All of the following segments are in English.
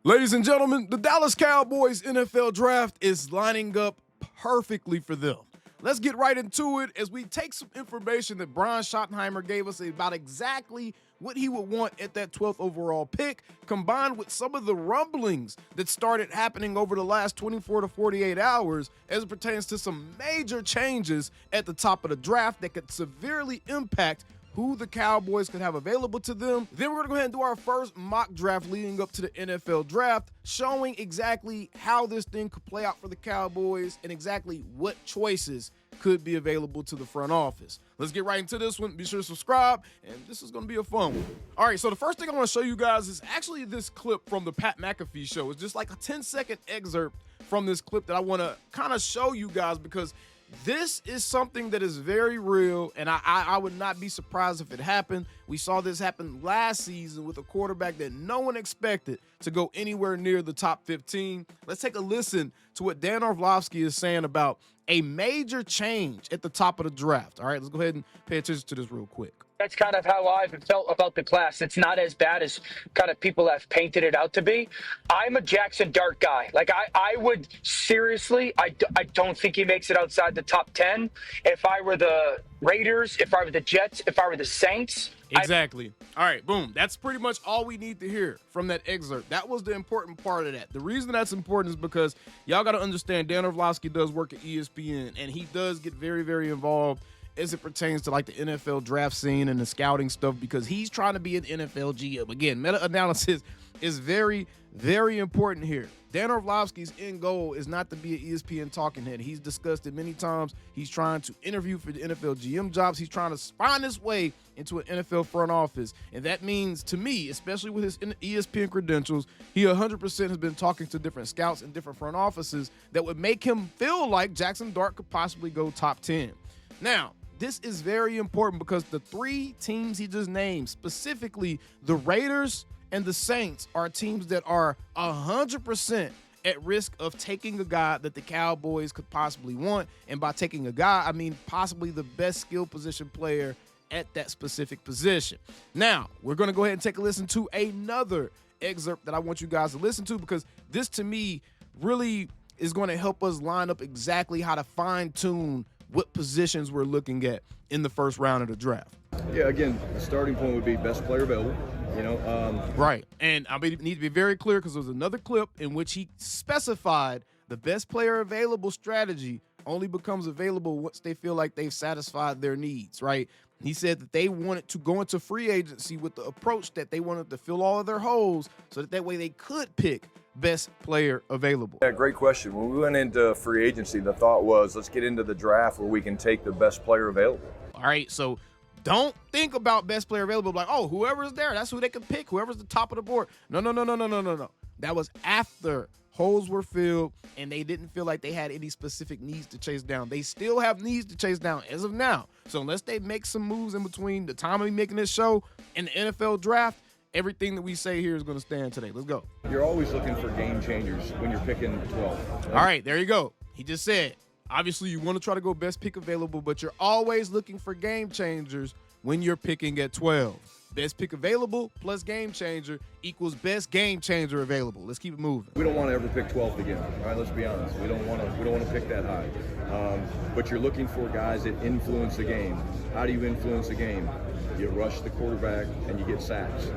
Ladies and gentlemen, the Dallas Cowboys NFL draft is lining up perfectly for them. Let's get right into it as we take some information that Brian Schottenheimer gave us about exactly what he would want at that 12th overall pick, combined with some of the rumblings that started happening over the last 24 to 48 hours as it pertains to some major changes at the top of the draft that could severely impact who the Cowboys could have available to them. Then we're going to go ahead and do our first mock draft leading up to the NFL draft, showing exactly how this thing could play out for the Cowboys and exactly what choices could be available to the front office. Let's get right into this one. Be sure to subscribe, and this is going to be a fun one. All right, so the first thing I want to show you guys is actually this clip from the Pat McAfee show. It's just like a 10-second excerpt from this clip that I want to kind of show you guys because this is something that is very real, and I would not be surprised if it happened. We saw this happen last season with a quarterback that no one expected to go anywhere near the top 15. Let's take a listen to what Dan Orlovsky is saying about a major change at the top of the draft. All right, let's go ahead and pay attention to this real quick. That's kind of how I've felt about the class. It's not as bad as kind of people have painted it out to be. I'm a Jackson Dart guy. Like, I would seriously, I don't think he makes it outside the top 10. If I were the Raiders, if I were the Jets, if I were the Saints. Exactly. All right, boom. That's pretty much all we need to hear from that excerpt. That was the important part of that. The reason that's important is because y'all got to understand Dan Orlovsky does work at ESPN, and he does get very, very involved as it pertains to like the NFL draft scene and the scouting stuff because he's trying to be an NFL GM. Again, meta-analysis is very, very important here. Dan Orlovsky's end goal is not to be an ESPN talking head. He's discussed it many times. He's trying to interview for the NFL GM jobs. He's trying to find his way into an NFL front office. And that means, to me, especially with his ESPN credentials, he 100% has been talking to different scouts and different front offices that would make him feel like Jackson Dart could possibly go top 10. Now, this is very important because the three teams he just named, specifically the Raiders and the Saints, are teams that are 100% at risk of taking a guy that the Cowboys could possibly want. And by taking a guy, I mean possibly the best skill position player at that specific position. Now, we're going to go ahead and take a listen to another excerpt that I want you guys to listen to because this, to me, really is going to help us line up exactly how to fine-tune what positions we're looking at in the first round of the draft. Yeah, again, the starting point would be best player available, Right, and I need to be very clear because there was another clip in which he specified the best player available strategy only becomes available once they feel like they've satisfied their needs, right? He said that they wanted to go into free agency with the approach that they wanted to fill all of their holes so that way they could pick best player available. Yeah, great question. When we went into free agency, the thought was let's get into the draft where we can take the best player available. All right, so don't think about best player available like, oh, whoever's there, that's who they can pick, whoever's the top of the board. No. That was after holes were filled and they didn't feel like they had any specific needs to chase down. They still have needs to chase down as of now. So unless they make some moves in between the time of me making this show and the NFL draft, everything that we say here is going to stand today. Let's go. You're always looking for game changers when you're picking 12. All right, there you go. He just said, obviously you want to try to go best pick available, but you're always looking for game changers when you're picking at 12. Best pick available plus game changer equals best game changer available. Let's keep it moving. We don't want to ever pick 12th again. All right, let's be honest. We don't want to pick that high. But you're looking for guys that influence the game. How do you influence the game? You rush the quarterback and you get sacks.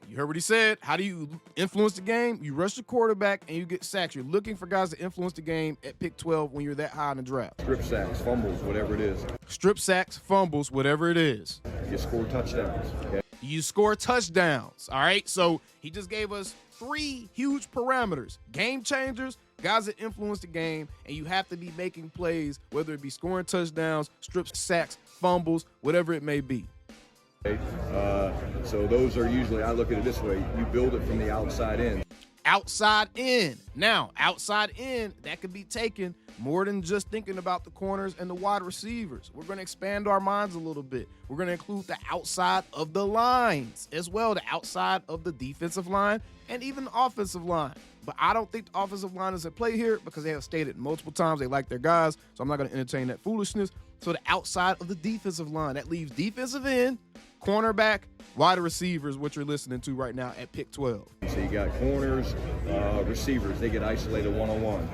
You heard what he said. How do you influence the game? You rush the quarterback and you get sacks. You're looking for guys to influence the game at pick 12 when you're that high in the draft. Strip sacks, fumbles, whatever it is. Strip sacks, fumbles, whatever it is. You score touchdowns. Okay? You score touchdowns. All right. So he just gave us three huge parameters: game changers, guys that influence the game, and you have to be making plays, whether it be scoring touchdowns, strip sacks, fumbles, whatever it may be. So those are usually, I look at it this way, you build it from the outside in. Outside in. Now, outside in, that could be taken more than just thinking about the corners and the wide receivers. We're going to expand our minds a little bit. We're going to include the outside of the lines as well, the outside of the defensive line and even the offensive line. But I don't think the offensive line is at play here because they have stated multiple times they like their guys, so I'm not going to entertain that foolishness. So the outside of the defensive line, that leaves defensive end, cornerback, wide receivers, what you're listening to right now at pick 12. So you got corners, receivers, they get isolated one-on-one.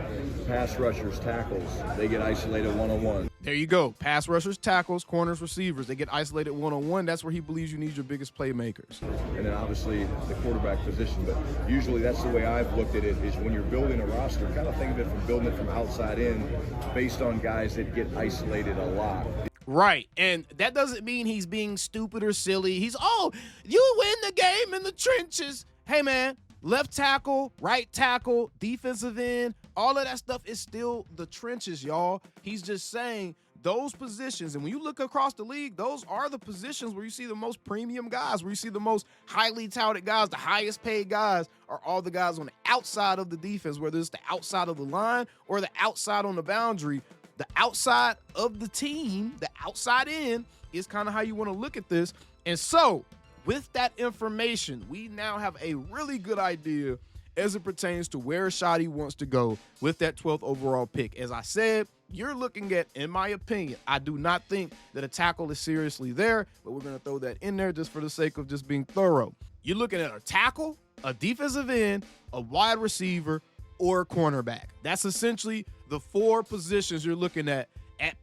Pass rushers, tackles, they get isolated one-on-one. There you go. Pass rushers, tackles, corners, receivers. They get isolated one-on-one. That's where he believes you need your biggest playmakers. And then obviously the quarterback position. But usually that's the way I've looked at it, is when you're building a roster, kind of think of it from building it from outside in based on guys that get isolated a lot. Right. And that doesn't mean he's being stupid or silly. You win the game in the trenches. Hey, man, left tackle, right tackle, defensive end, all of that stuff is still the trenches, y'all. He's just saying those positions, and when you look across the league, those are the positions where you see the most premium guys, where you see the most highly touted guys, the highest paid guys are all the guys on the outside of the defense, whether it's the outside of the line or the outside on the boundary. The outside of the team, the outside in, is kind of how you want to look at this. And so, with that information, we now have a really good idea as it pertains to where Shotty wants to go with that 12th overall pick. As I said, you're looking at, in my opinion, I do not think that a tackle is seriously there, but we're going to throw that in there just for the sake of just being thorough. You're looking at a tackle, a defensive end, a wide receiver, or a cornerback. That's essentially the four positions you're looking at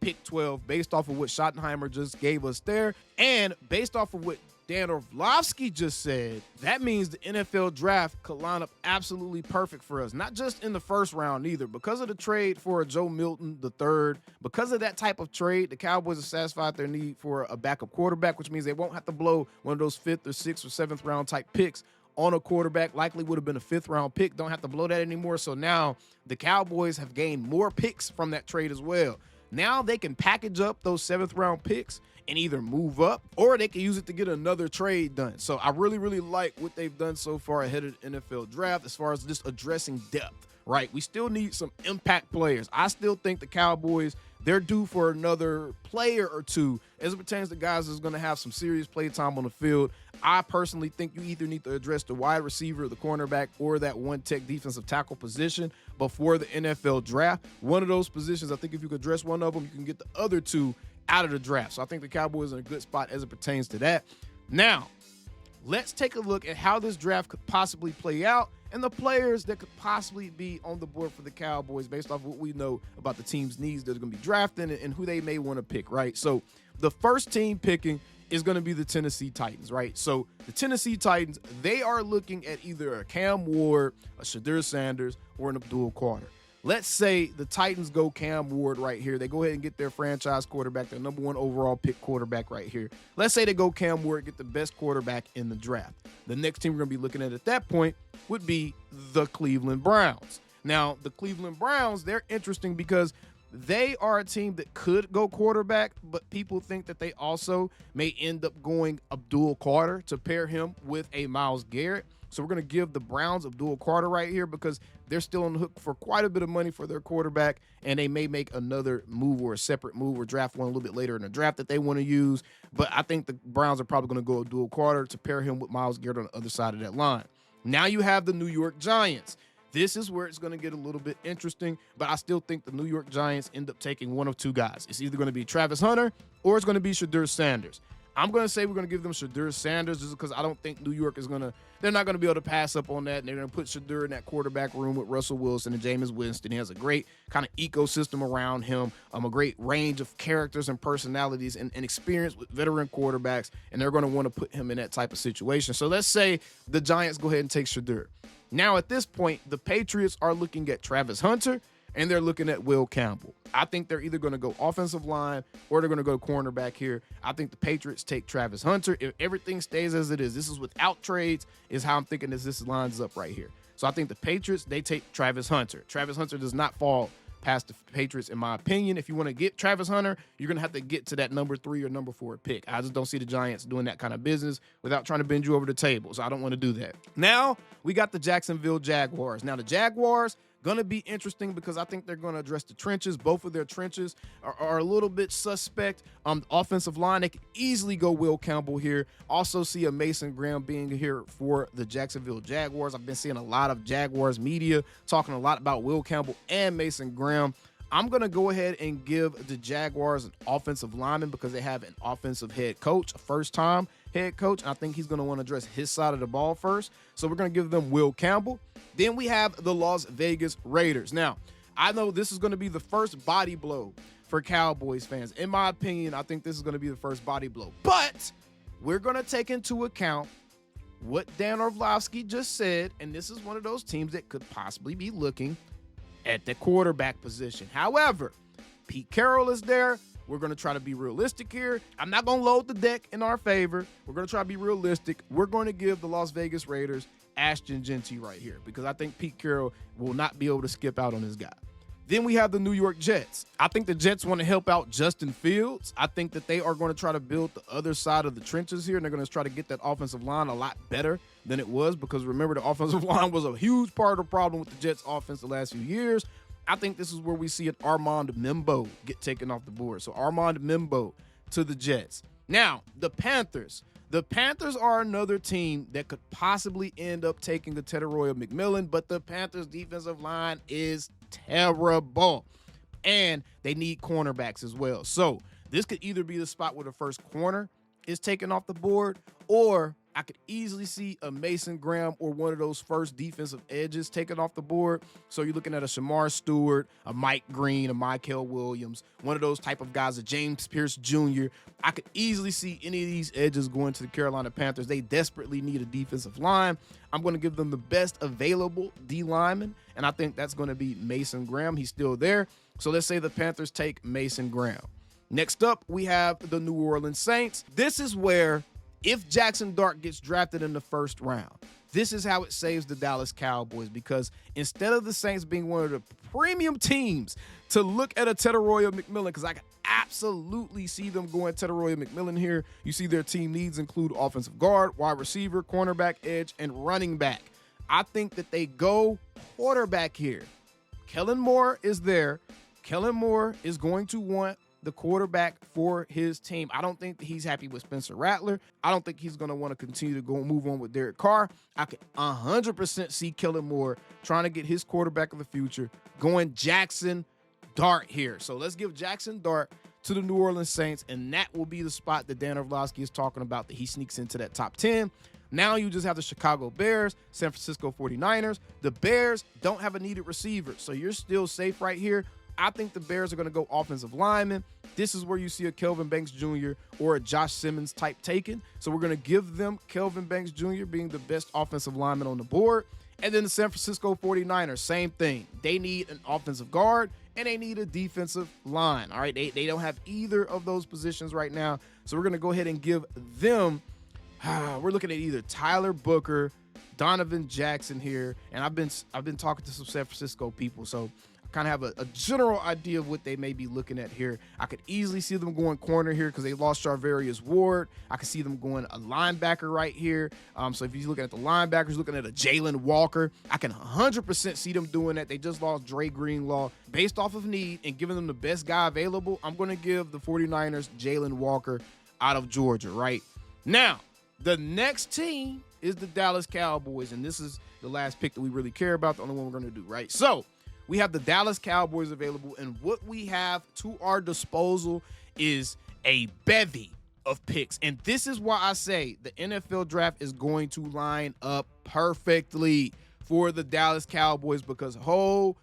pick 12 based off of what Schottenheimer just gave us there. And based off of what Dan Orlovsky just said, that means the NFL draft could line up absolutely perfect for us. Not just in the first round either. Because of the trade for Joe Milton III, because of that type of trade, the Cowboys have satisfied their need for a backup quarterback, which means they won't have to blow one of those 5th or 6th or 7th round type picks on a quarterback. Likely would have been a 5th round pick. Don't have to blow that anymore. So now the Cowboys have gained more picks from that trade as well. Now they can package up those 7th round picks and either move up or they can use it to get another trade done. So I really, really like what they've done so far ahead of the NFL draft as far as just addressing depth, right? We still need some impact players. I still think the Cowboys, they're due for another player or two as it pertains to guys that's going to have some serious play time on the field. I personally think you either need to address the wide receiver, the cornerback, or that one-tech defensive tackle position before the NFL draft. One of those positions, I think if you could address one of them, you can get the other two out of the draft. So I think the Cowboys are in a good spot as it pertains to that. Now, let's take a look at how this draft could possibly play out and the players that could possibly be on the board for the Cowboys based off what we know about the team's needs that are going to be drafting and who they may want to pick, right? So the first team picking is going to be the Tennessee Titans, right? So the Tennessee Titans, they are looking at either a Cam Ward, a Shadur Sanders, or an Abdul Carter. Let's say the Titans go Cam Ward right here. They go ahead and get their franchise quarterback, their number 1 overall pick quarterback right here. Let's say they go Cam Ward, get the best quarterback in the draft. The next team we're going to be looking at that point would be the Cleveland Browns. Now, the Cleveland Browns, they're interesting because they are a team that could go quarterback, but people think that they also may end up going Abdul Carter to pair him with a Myles Garrett. So we're going to give the Browns Abdul Carter right here because they're still on the hook for quite a bit of money for their quarterback, and they may make another move or a separate move or draft one a little bit later in the draft that they want to use. But I think the Browns are probably going to go Abdul Carter to pair him with Myles Garrett on the other side of that line. Now you have the New York Giants. This is where it's going to get a little bit interesting, but I still think the New York Giants end up taking one of two guys. It's either going to be Travis Hunter or it's going to be Shadur Sanders. I'm going to say we're going to give them Shadur Sanders just because I don't think New York is going to – they're not going to be able to pass up on that, and they're going to put Shadur in that quarterback room with Russell Wilson and Jameis Winston. He has a great kind of ecosystem around him, a great range of characters and personalities and experience with veteran quarterbacks, and they're going to want to put him in that type of situation. So let's say the Giants go ahead and take Shadur. Now, at this point, the Patriots are looking at Travis Hunter, and they're looking at Will Campbell. I think they're either going to go offensive line or they're going to go cornerback here. I think the Patriots take Travis Hunter. If everything stays as it is, this is without trades, is how I'm thinking this lines up right here. So I think the Patriots, they take Travis Hunter. Travis Hunter does not fall past the Patriots, in my opinion. If you want to get Travis Hunter, you're going to have to get to that number 3 or number 4 pick. I just don't see the Giants doing that kind of business without trying to bend you over the table. So I don't want to do that. Now, we got the Jacksonville Jaguars. Now, the Jaguars, going to be interesting because I think they're going to address the trenches. Both of their trenches are a little bit suspect. Offensive line, they could easily go Will Campbell here. Also see a Mason Graham being here for the Jacksonville Jaguars. I've been seeing a lot of Jaguars media talking a lot about Will Campbell and Mason Graham. I'm going to go ahead and give the Jaguars an offensive lineman because they have an offensive head coach, a first-time head coach. And I think he's going to want to address his side of the ball first. So we're going to give them Will Campbell. Then we have the Las Vegas Raiders. Now, I know this is going to be the first body blow for Cowboys fans. In my opinion, I think this is going to be the first body blow. But we're going to take into account what Dan Orlovsky just said, and this is one of those teams that could possibly be looking at the quarterback position. However, Pete Carroll is there. We're going to try to be realistic here. I'm not going to load the deck in our favor. We're going to try to be realistic. We're going to give the Las Vegas Raiders Ashton Genty right here because I think Pete Carroll will not be able to skip out on this guy. Then we have the New York Jets. I think the Jets want to help out Justin Fields. I think that they are going to try to build the other side of the trenches here, and they're going to try to get that offensive line a lot better than it was because remember, the offensive line was a huge part of the problem with the Jets offense the last few years. I think this is where we see an Armand Membo get taken off the board. So Armand Membo to the Jets. Now, the Panthers. The Panthers are another team that could possibly end up taking a Teteroya McMillan, but the Panthers' defensive line is terrible, and they need cornerbacks as well. So this could either be the spot where the first corner is taken off the board, or I could easily see a Mason Graham or one of those first defensive edges taken off the board. So you're looking at a Shamar Stewart, a Mike Green, a Mykel Williams, one of those type of guys, a James Pierce Jr. I could easily see any of these edges going to the Carolina Panthers. They desperately need a defensive line. I'm going to give them the best available D lineman, and I think that's going to be Mason Graham. He's still there. So let's say the Panthers take Mason Graham. Next up, we have the New Orleans Saints. This is where, if Jackson Dart gets drafted in the first round, this is how it saves the Dallas Cowboys, because instead of the Saints being one of the premium teams to look at a Teteroya McMillan, because I can absolutely see them going Teteroya McMillan here. You see their team needs include offensive guard, wide receiver, cornerback, edge, and running back. I think that they go quarterback here. Kellen Moore is there. Kellen Moore is going to want the quarterback for his team. I don't think that he's happy with Spencer Rattler. I don't think he's going to want to continue to move on with Derek Carr. I could 100% see Kellen Moore trying to get his quarterback of the future, going Jackson Dart here. So let's give Jackson Dart to the New Orleans Saints, and that will be the spot that Dan Orlovsky is talking about, that he sneaks into that top 10. Now you just have the Chicago Bears, San Francisco 49ers. The Bears don't have a needed receiver, so you're still safe right here. I think the Bears are going to go offensive lineman. This is where you see a Kelvin Banks Jr. or a Josh Simmons type taken. So we're going to give them Kelvin Banks Jr. being the best offensive lineman on the board. And then the San Francisco 49ers, same thing. They need an offensive guard and they need a defensive line. All right, they don't have either of those positions right now. So we're going to go ahead and give them, we're looking at either Tyler Booker, Donovan Jackson here. And I've been talking to some San Francisco people, so kind of have a general idea of what they may be looking at here. I could easily see them going corner here because they lost Charvarius Ward. I could see them going a linebacker right here. So if you're looking at the linebackers, looking at a Jalen Walker, I can 100% see them doing that. They just lost Dre Greenlaw based off of need and giving them the best guy available. I'm going to give the 49ers Jalen Walker out of Georgia right now. The next team is the Dallas Cowboys, and this is the last pick that we really care about, the only one we're going to do, right? So we have the Dallas Cowboys available, and what we have to our disposal is a bevy of picks. And this is why I say the NFL draft is going to line up perfectly for the Dallas Cowboys, because holy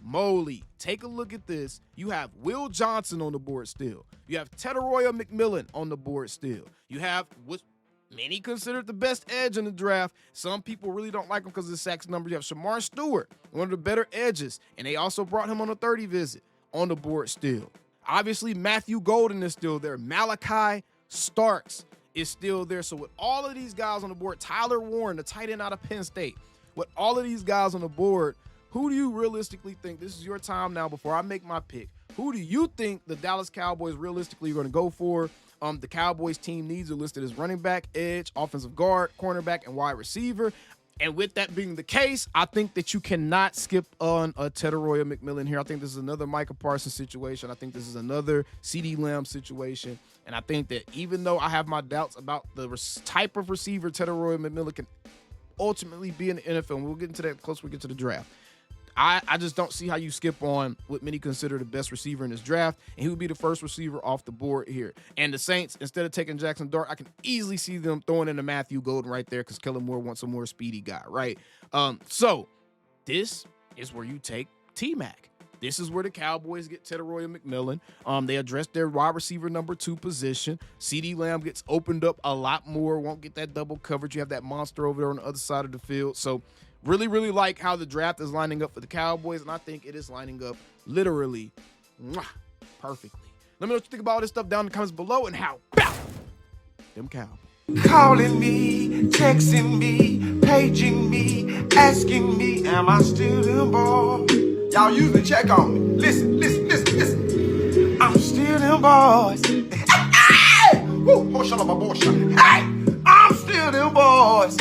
moly, take a look at this. You have Will Johnson on the board still. You have Teteroya McMillan on the board still. You have what many consider the best edge in the draft. Some people really don't like him because of the sacks number. You have Shamar Stewart, one of the better edges, and they also brought him on a 30 visit on the board still. Obviously, Matthew Golden is still there. Malachi Starks is still there. So with all of these guys on the board, Tyler Warren, the tight end out of Penn State, with all of these guys on the board, who do you realistically think, this is your time now before I make my pick, who do you think the Dallas Cowboys realistically are going to go for? The Cowboys team needs are listed as running back, edge, offensive guard, cornerback, and wide receiver. And with that being the case, I think that you cannot skip on a Teteroya McMillan here. I think this is another Micah Parsons situation. I think this is another CeeDee Lamb situation. And I think that even though I have my doubts about the type of receiver Teteroya McMillan can ultimately be in the NFL, and we'll get into that closer we get to the draft, I just don't see how you skip on what many consider the best receiver in this draft, and he would be the first receiver off the board here. And the Saints, instead of taking Jackson Dart, I can easily see them throwing in a Matthew Golden right there because Kellen Moore wants a more speedy guy, right? So this is where you take T-Mac. This is where the Cowboys get Teteroya McMillan. They address their wide receiver number 2 position. CeeDee Lamb gets opened up a lot more, won't get that double coverage. You have that monster over there on the other side of the field. So really, really like how the draft is lining up for the Cowboys, and I think it is lining up literally perfectly. Let me know what you think about all this stuff down in the comments below and how about them Cowboys. Calling me, texting me, paging me, asking me, am I still them boys? Y'all usually check on me. Listen. I'm still them boys. Hey! Woo! Hey! I'm still them boys.